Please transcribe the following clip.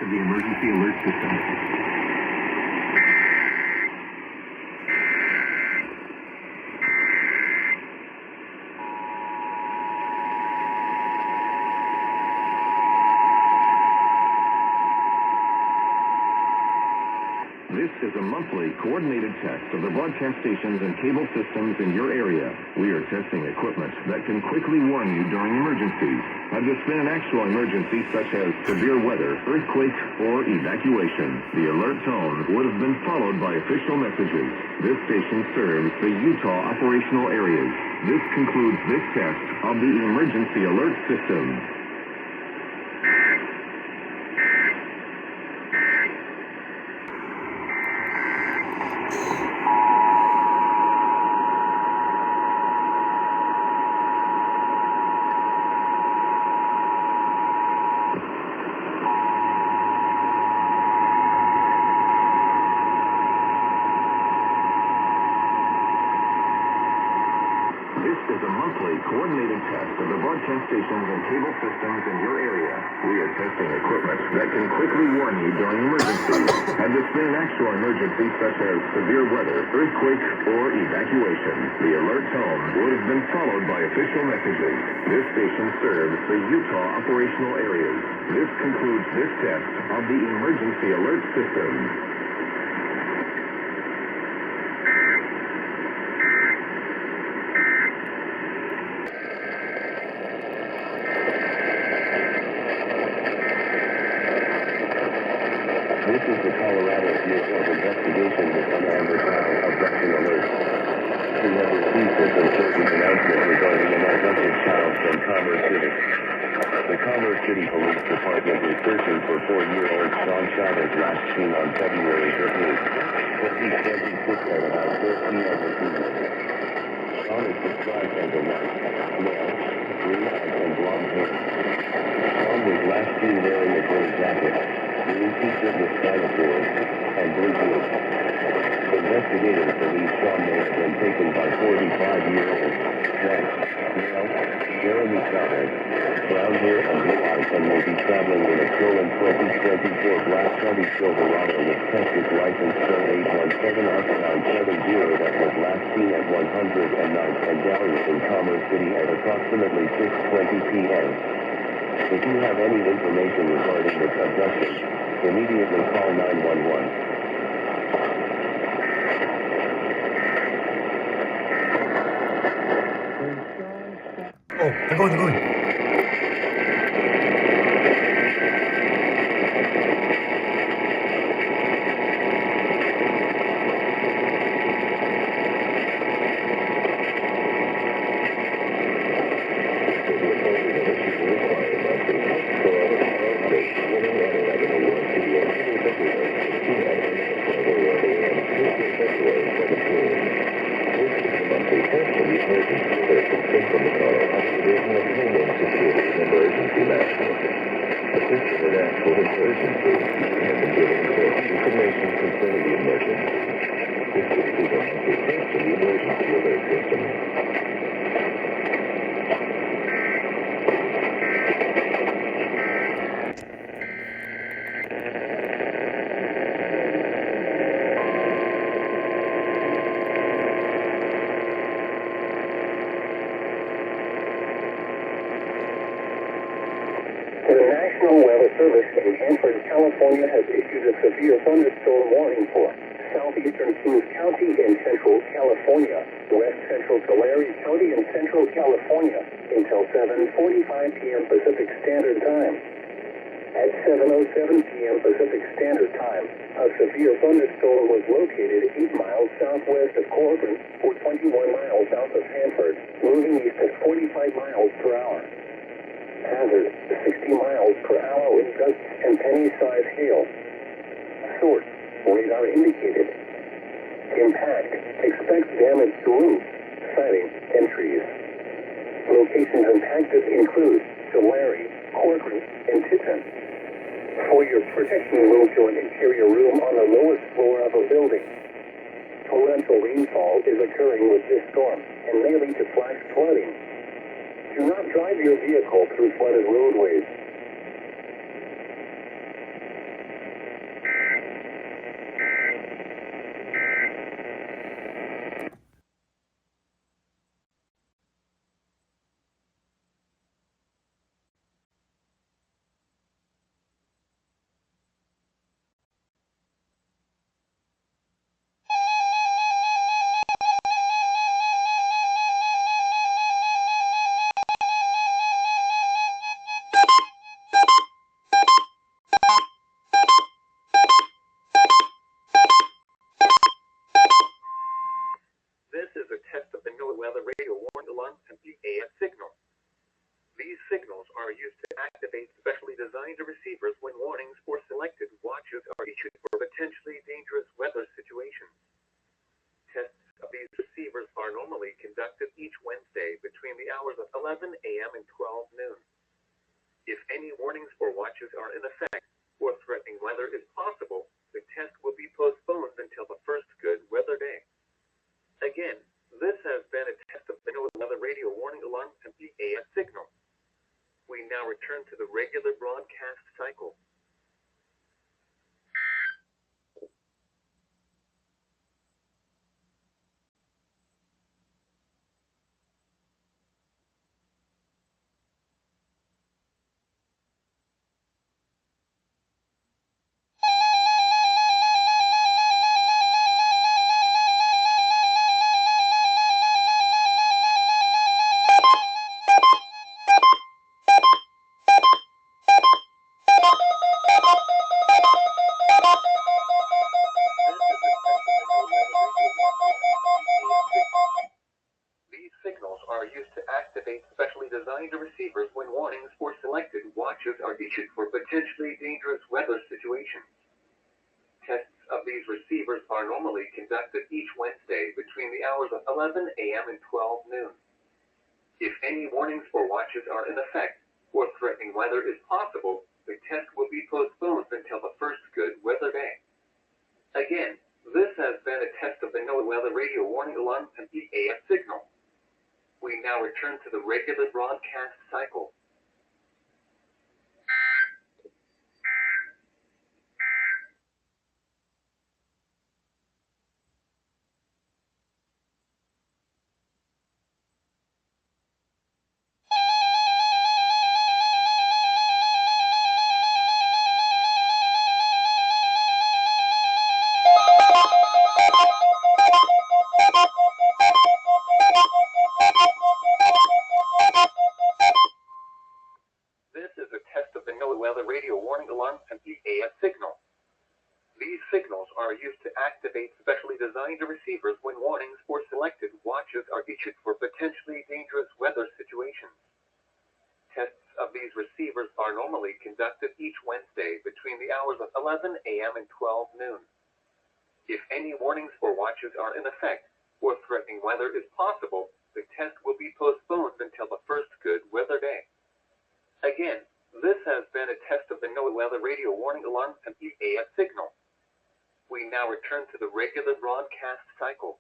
the emergency alert system. This is a monthly coordinated test of the broadcast stations and cable systems in your area. We are testing equipment that can quickly warn you during emergencies. Had this been an actual emergency such as severe weather, earthquake, or evacuation, the alert tone would have been followed by official messages. This station serves the Utah operational areas. This concludes this test of the emergency alert system. This is a monthly coordinated test of the broadcast stations and cable systems in your area. We are testing equipment that can quickly warn you during emergencies. Had this been an actual emergency such as severe weather, earthquake, or evacuation, the alert tone would have been followed by official messages. This station serves the Utah operational areas. This concludes this test of the emergency alert system. This is the Colorado Bureau of Investigation with an advertising abduction alert. We have received this important announcement regarding an abducted child from Commerce City. The Commerce City Police Department is searching for 4-year-old Sean Chavez last seen on February 13th, 2026 at about 4 p.m. this evening. Sean is described as a white, male, green eyes and blonde hair. Sean was last seen wearing a gray jacket, green t-shirt with dinosaurs, and blue boots. Investigators believe Sean may have been taken by 45-year-old, white, male, Jeremy Chavez, brown hair and blue eyes, and may be traveling in a stolen 2024 black Chevy Silverado with Texas license plate 817F970 that was last seen at 109th and Gallery in Commerce City at approximately 6:20 p.m. If you have any information regarding this abduction, immediately call 911. Oh, they're going. The National Weather Service in Hanford, California has issued a severe thunderstorm warning for southeastern Kings County in central California, west central Tulare County in central California until 7:45 p.m. Pacific Standard Time. At 7:07 p.m. Pacific Standard Time, a severe thunderstorm was located 8 miles southwest of Corbin or 21 miles south of Hanford, moving east at 45 miles per hour. Hazard, 60 miles per hour with gusts and penny-sized hail. Source, radar indicated. Impact, expect damage to roof, siding, and trees. Locations impacted include Tulare, Corcoran, and Titan. For your protection, move to an interior room on the lowest floor of a building. Torrential rainfall is occurring with this storm and may lead to flash flooding. Do not drive your vehicle through flooded roadways. test of the NOAA radio warning alarm and EAS signal. These signals are used to activate specially designed receivers when warnings or selected watches are issued for potentially dangerous weather situations. Tests of these receivers are normally conducted each Wednesday between the hours of 11 a.m. and 12 noon. If any warnings or watches are in effect or threatening weather is possible, the test will be postponed until the first good weather day. Again, this has been a test of the NOAA radio warning alarm and EAS signal. We now return to the regular broadcast cycle. These signals are used to activate specially designed receivers when warnings or selected watches are issued for potentially dangerous weather situations. Tests of these receivers are normally conducted each Wednesday between the hours of 11 a.m. and 12 noon. If any warnings or watches are in effect or threatening weather is possible, the test will be postponed until the first good weather day. Again, this has been a test of the NOAA radio warning alarm and EAS signal. We now return to the regular broadcast cycle. This is a test of the NOAA radio warning alarm and EAS signal. These signals are used to activate specially designed receivers when warnings or selected watches are issued for potentially dangerous weather situations. Tests of these receivers are normally conducted each Wednesday between the hours of 11 a.m. and 12 noon. If any warnings or watches are in effect or threatening weather is possible, the test will be postponed until the first good weather day. Again, this has been a test of the NOAA radio warning alarm and EAS signal. We now return to the regular broadcast cycle.